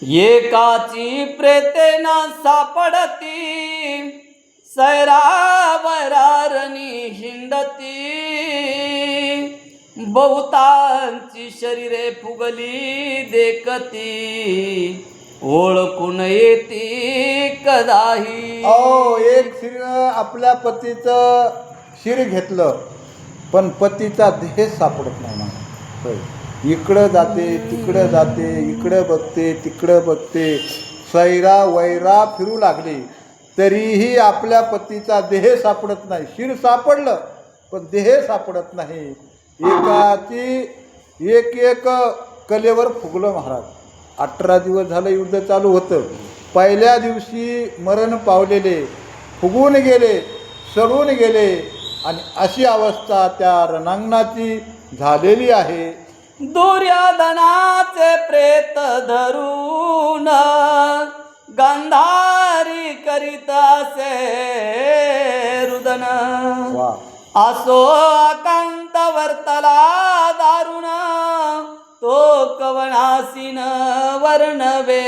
एकाची प्रेतेन सापडती सैरावरारणी हिंडती बहुतांची शरीरे फुगली देखती ओळखून येती कदाही. एक स्त्रीनं आपल्या पतीचं शिर घेतलं पण पतीचा देह सापडत नाही मला. होय, इकडं जाते तिकडं जाते, इकडं बघते तिकडं बघते, सैरा वैरा फिरू लागली तरीही आपल्या पतीचा देह सापडत नाही. शिर सापडलं पण देह सापडत नाही. एकाची एक एक कलेवर फुगलं महाराज. 18 दिवस झालं युद्ध चालू होतं. पहिल्या दिवशी मरण पावलेले फुगून गेले, सडून गेले आणि अशी अवस्था त्या रणांगणाची झालेली आहे. दुर्योधनाचे प्रेत धरून गांधारी करीत असे रुदन असो अकांत वर्तला दारुण तो कवनासीन वर्णवे.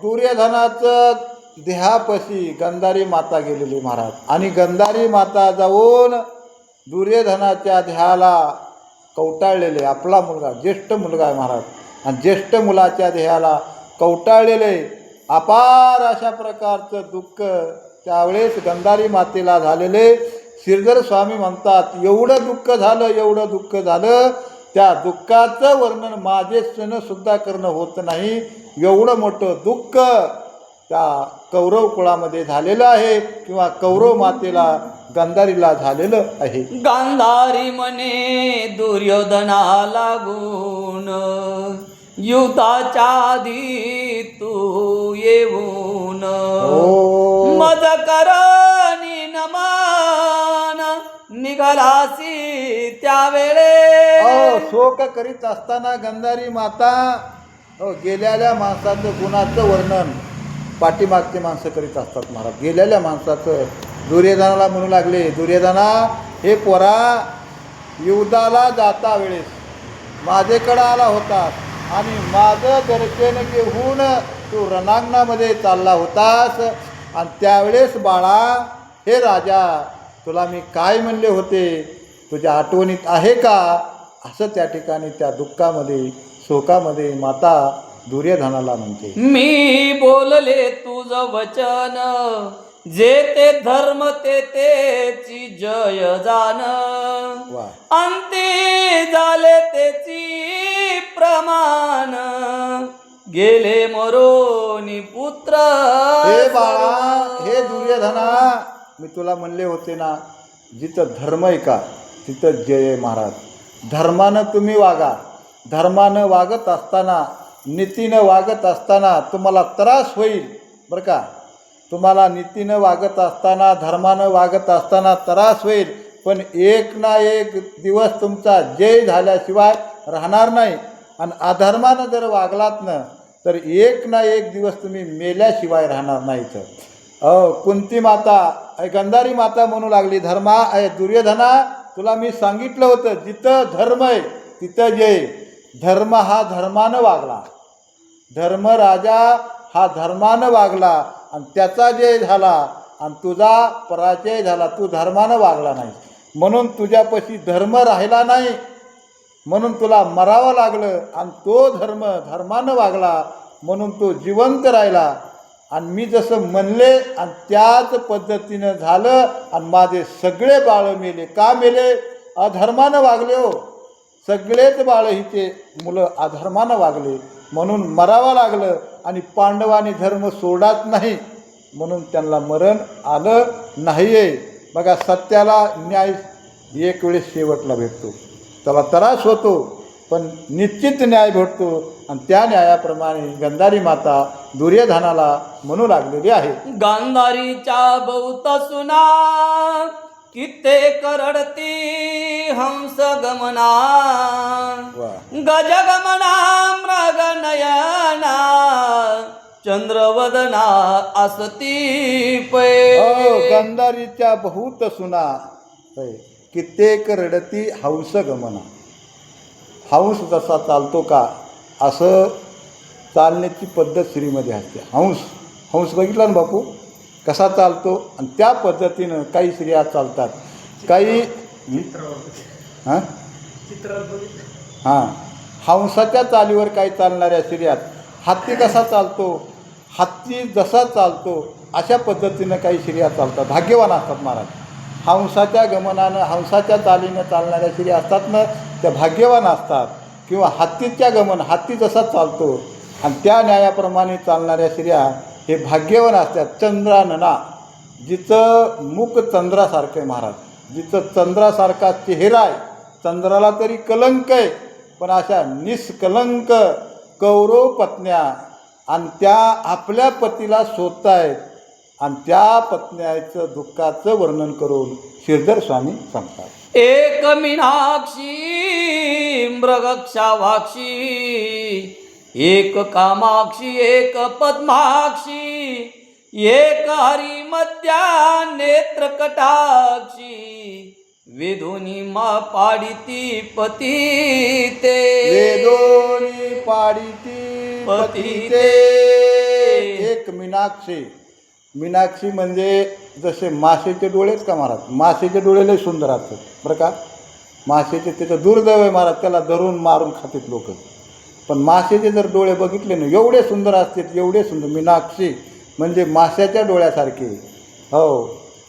दुर्योधनाचं देहापशी गंधारी माता गेलेली महाराज आणि गंधारी माता जाऊन दुर्योधनाच्या देहाला कवटाळलेले. आपला मुलगा ज्येष्ठ मुलगा आहे महाराज आणि ज्येष्ठ मुलाच्या देहाला कवटाळलेले अपार अशा प्रकारचं दुःख त्यावेळेस गंधारी मातेला झालेले. श्रीधर स्वामी म्हणतात एवढं दुःख झालं, एवढं दुःख झालं, त्या दुःखाचं वर्णन माझे सुद्धा करणं होत नाही. एवढं मोठं दुःख त्या कौरव कुळामध्ये झालेलं आहे किंवा कौरव मातेला गांधारीला झालेलं आहे. गांधारी म्हणे दुर्योधना लागून युद्धाच्या आधी तू येऊन मज करणी नमन निघालासी त्यावेळे. शोक करीत असताना गंधारी माता गेलेल्या माणसाचं गुणाचं वर्णन पाठीमागचे माणसं करीत असतात महाराज. गेलेल्या माणसाचं दुर्योधनाला म्हणू लागले, दुर्योधना हे पोरा, युद्धाला जाता वेळेस माझेकडं आला होतास आणि माझं दर्शन घेऊन तू रणांगणामध्ये चालला होतास आणि त्यावेळेस बाळा हे राजा तुला मी काय म्हणले होते तुझ्या आठवणीत आहे का, असं त्या ठिकाणी त्या दुःखामध्ये शोकामध्ये माता दुर्योधनाला म्हणते. मी बोलले तुझं वचन जे ते धर्म ते तेची जय जाण अंती झाले तेची प्रमाण गेले मरोनी पुत्र. हे बाळा हे दुर्योधना, मी तुला म्हणले होते ना जिथं धर्म आहे का तिथं जय आहे महाराज. धर्मानं तुम्ही वागा. धर्मानं वागत असताना नीतीनं वागत असताना तुम्हाला त्रास होईल बरं का. तुम्हाला नीतीनं वागत असताना धर्मानं वागत असताना त्रास होईल पण एक ना एक दिवस तुमचा जय झाल्याशिवाय राहणार नाही. आणि अधर्मानं जर वागलात ना तर एक ना एक दिवस तुम्ही मेल्याशिवाय राहणार नाहीत. कुंती माता गंधारी माता म्हणू लागली, धर्मा दुर्योधना तुला मी सांगितलं होतं जिथं धर्म आहे तिथं जय. धर्म हा धर्मानं वागला, धर्मराजा हा धर्मानं वागला आणि त्याचा जय झाला आणि तुझा पराजय झाला. तू धर्मानं वागला नाही म्हणून तुझ्यापाशी धर्म राहिला नाही, म्हणून तुला मरावं लागलं. आणि तो धर्मानं वागला म्हणून तो जिवंत राहिला. आणि मी जसं म्हणले आणि त्याच पद्धतीनं झालं आणि माझे सगळे बाळ मेले. का मेले? अधर्मानं वागले. हो, सगळेच बाळ हिचे मुलं अधर्मानं वागले म्हणून मरावं लागलं. आणि पांडवांनी धर्म सोडाच नाही म्हणून त्यांना मरण आलं नाही आहे. बघा, सत्याला न्याय एक वेळेस शेवटला भेटतो, त्याला त्रास होतो पण निश्चित न्याय भेटतो. आणि त्या न्यायाप्रमाणे गंधारी माता दुर्योधनाला म्हणू लागलेली आहे. गांधारीच्या बहुत सुना कित्येक रडती हंस गमना गजगमना मृग नयना चंद्रवदना असती पै. गांधारीच्या बहुत सुना कित्येक रडती हंस गमना. हंस जसा चालतो का असं चालण्याची पद्धत स्त्रीमध्ये असते. हंस बघितला ना बापू कसा चालतो, आणि त्या पद्धतीनं काही स्त्रिया चालतात. काही हां हां हंसाच्या चालीवर काही चालणाऱ्या स्त्रियात, हत्ती कसा चालतो, हत्ती जसा चालतो अशा पद्धतीनं काही स्त्रिया चालतात. भाग्यवान असतात महाराज. हंसाच्या गमनानं, हंसाच्या चालीनं चालणाऱ्या स्त्रिया असतात ना, त्या भाग्यवान असतात. किंवा हत्तीच्या गमन, हत्ती जसा चालतो आणि त्या न्यायाप्रमाणे चालणाऱ्या स्त्रिया हे भाग्यवान असतात. चंद्रानना, जिचं मुख चंद्रासारखं आहे महाराज, जिचं चंद्रासारखा चेहरा आहे, चंद्राला तरी कलंक आहे, पण अशा निष्कलंक कौरव पत्न्या आणि त्या आपल्या पतीला शोधतायत, आणि त्या पत्न्याचं दुःखाचं वर्णन करून श्रीधर स्वामी सांगतात. एक मीनाक्षी मृगक्षावाक्षी, एक कामाक्षी एक पद्माक्षी, एक हरिमध्या नेत्र कटाक्षी, वेदोनी मा पाडिती पती ते, वेदोनी पाडिती पती ते. एक मीनाक्षी, मीनाक्षी म्हणजे जसे मासेचे डोळेच का महाराज, मासेचे डोळे लय सुंदर असतात बरं का. मासेचे त्याचं दुर्दैव आहे महाराज, त्याला धरून मारून खातात लोक. पण मासेचे जर डोळे बघितले ना एवढे सुंदर असतात, एवढे सुंदर. मीनाक्षी म्हणजे माशाच्या डोळ्यासारखे. हो,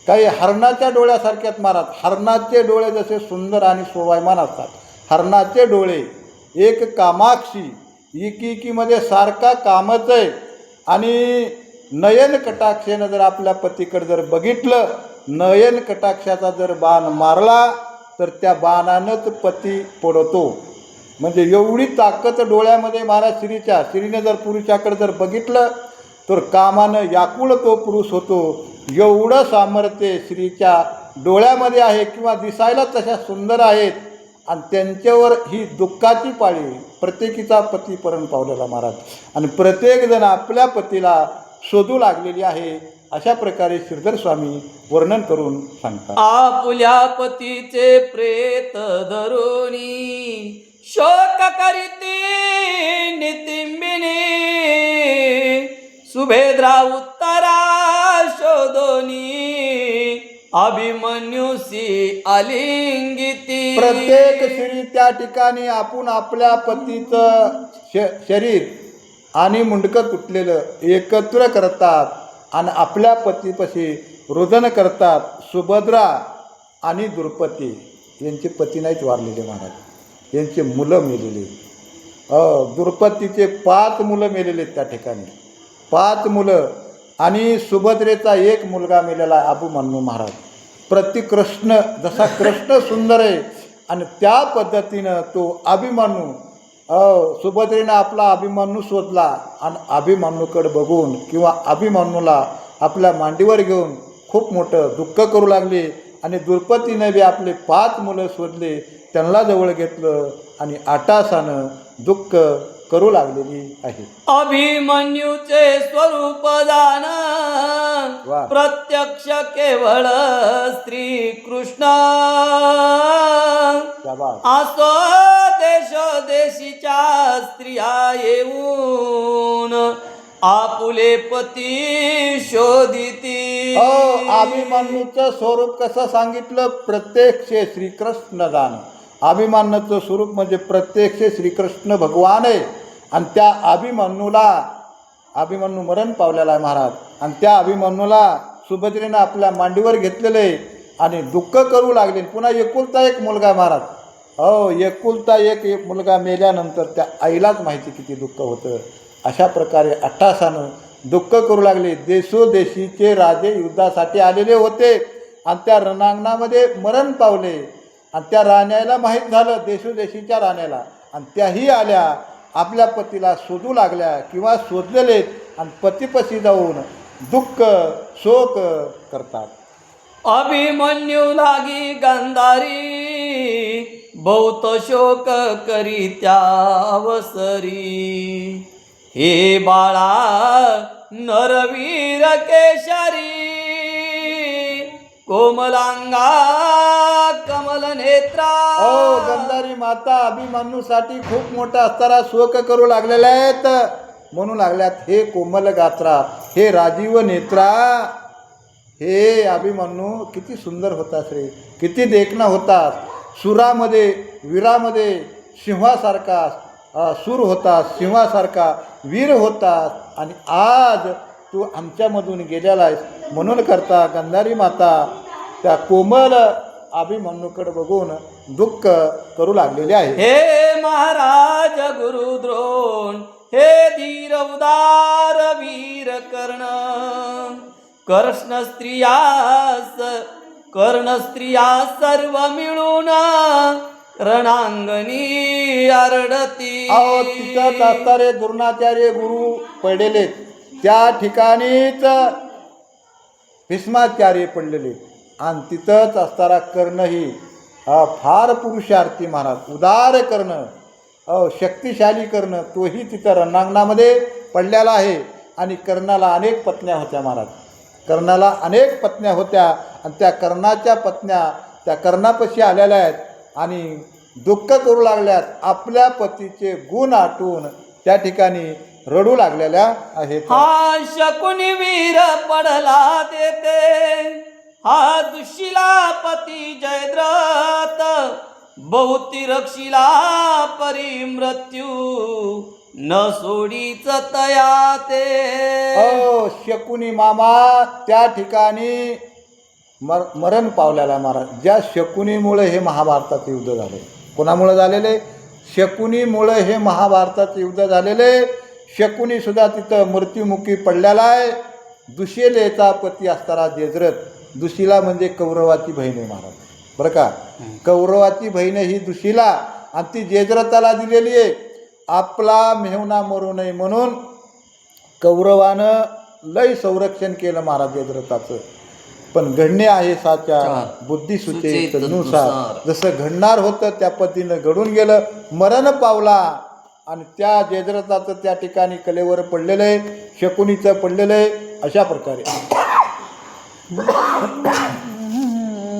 काही हरणाच्या डोळ्यासारख्यात महाराज. हरणाचे डोळे जसे सुंदर आणि शोभायमान असतात, हरणाचे डोळे. एक कामाक्षी, एकीमध्ये सारखा कामच आहे. आणि नयन कटाक्षेनं जर आपल्या पतीकडे जर बघितलं, नयन कटाक्षाचा जर बाण मारला तर त्या बाणानंच पती पडतो. म्हणजे एवढी ताकद डोळ्यामध्ये महाराज स्त्रीच्या. स्त्रीने जर पुरुषाकडे जर बघितलं तर कामानं व्याकुळ तो पुरुष होतो. एवढं सामर्थ्य स्त्रीच्या डोळ्यामध्ये आहे, किंवा दिसायला तशा सुंदर आहेत. आणि त्यांच्यावर ही दुःखाची पाळी प्रत्येकीचा पती परण पावलेला महाराज. आणि प्रत्येकजण आपल्या पतीला शोधू लागलेली आहे. अशा प्रकारे श्रीधर स्वामी वर्णन करून सांगतात. आपुल्या पतीचे प्रेत धरुणी, शोक करीती नितिंबिनी, सुभेद्रा उत्तरा शोधोनी, अभिमन्युसी आलिंगिती. प्रत्येक स्त्री त्या ठिकाणी आपण आपल्या पतीचं शरीर आणि मुंडकं तुटलेलं एकत्र करतात आणि आपल्या पतीपाशी रुदन करतात. सुभद्रा आणि द्रुपदी यांचे पती नाहीत वारलेले महाराज, यांचे मुलं मेलेले. द्रुपदीचे 5 मुलं मेलेले त्या ठिकाणी, 5 मुलं. आणि सुभद्रेचा 1 मुलगा मेलेला आहे, अभिमन्यू महाराज. कृष्ण, जसा कृष्ण सुंदर आहे आणि त्या पद्धतीनं तो अभिमन्यू, सुभद्रेनं आपला अभिमन्यू शोधला आणि अभिमन्यूकडे बघून किंवा अभिमन्यूला आपल्या मांडीवर घेऊन खूप मोठं दुःख करू लागले. आणि द्रुपदीनं बी आपले 5 मुलं शोधले, त्यांना जवळ घेतलं आणि आटासानं दुःख करू लागलेली आहे. अभिमन्यूचे स्वरूप दान वा. प्रत्यक्ष केवळ श्री कृष्ण, असो देश देशीच्या स्त्रिया येऊन, आपुले पती शोधिती. अभिमन्यूचं स्वरूप कसं सांगितलं, प्रत्यक्ष श्रीकृष्ण दान. अभिमन्यूचं स्वरूप म्हणजे प्रत्यक्ष श्रीकृष्ण भगवान आहे. आणि त्या अभिमन्यू मरण पावलेला आहे महाराज. आणि त्या अभिमन्यूला सुभद्रेनं आपल्या मांडीवर घेतलेलं आहे आणि दुःख करू लागले. पुन्हा एकुलता 1 मुलगा महाराज. एकुलता एक मुलगा मेल्यानंतर त्या आईलाच माहिती किती दुःख होतं. अशा प्रकारे अट्टासानं दुःख करू लागले. देशोदेशीचे राजे युद्धासाठी आलेले होते आणि त्या रणांगणामध्ये मरण पावले. आणि त्या राण्याला माहीत झालं, देशोदेशीच्या राण्याला, आणि त्याही आल्या आपल्या पतीला शोधू लागल्या किंवा शोधलेले आणि पतीपशी जाऊन दुःख शोक करतात. अभिमन्यू लागी गांधारी, बहुत शोक करी त्या अवसरी, हे बाळा नरवीर केशरी, कोमलांगा कमल नेत्रा. गांधारी माता अभिमन्यूसाठी खूप मोठा असताना शोक करू लागलेल्या आहेत. म्हणू लागल्यात, हे कोमल गात्रा, हे राजीव नेत्रा, हे अभिमन्यू किती सुंदर होतास रे, किती देखणा होतास, सुरामध्ये वीरामध्ये सिंहासारखा सूर होतास, सिंहासारखा वीर होतास, आणि आज तू आमच्यामधून गेलेला आहेस. म्हणून करता गांधारी माता त्या कोमल अभिमन्यूकडे बघून दुःख करू लागलेले आहे. हे महाराज गुरुद्रोण, हे धीर उदार वीर कर्ण स्त्रिया सर्व मिळून रणांगणी आरडती. अहो तिथंच असणारे द्रोणाचार्य गुरु पडलेले, त्या ठिकाणीच भीष्माचार्य पडलेले, आणि तिथंच असणारा कर्णही फार पुरुषार्थी महाराज, उदार कर्ण, शक्तिशाली कर्ण, तोही तिथं रणांगणामध्ये पडलेला आहे. आणि कर्णाला अनेक पत्न्या होत्या महाराज, कर्णाला अनेक पत्न्या होत्या, आणि त्या कर्णाच्या पत्न्या त्या कर्णापाशी आलेल्या आहेत आणि दुःख करू लागल्यात. आपल्या पतीचे गुण आठवून त्या ठिकाणी रडू लागलेल्या आहेत. हा शकुनी वीर पडला देते, हा दुशिला पती जयद्रथ, बहुती रक्षिला परी मृत्यू, न सोडीच तया ते. शकुनी मामा त्या ठिकाणी मरण पावलेला महाराज. ज्या शकुनीमुळे हे महाभारताचे युद्ध झाले. कोणामुळे झालेले? शकुनीमुळे हे महाभारताचे युद्ध झालेले. शकुनी सुद्धा तिथं मृत्युमुखी पडलेला आहे. दुशिलेचा पती असताना जयद्रथ, दुशिला म्हणजे कौरवाची बहीण आहे महाराज, बरं का. कौरवाची बहीण ही दुशिला, आणि ती जयद्रथाला दिलेली आहे. आपला मेहुणा मरू नये म्हणून कौरवानं लय संरक्षण केलं महाराज जयद्रथाचं. पण घडणे आहे साच्या, बुद्धी सुचे तनुसार. जसं घडणार होतं त्या पद्धतीनं घडून गेलं, मरण पावला. आणि त्या जयद्रथाचं त्या ठिकाणी कलेवर पडलेलं आहे, शकुनीचं पडलेलं आहे. अशा प्रकारे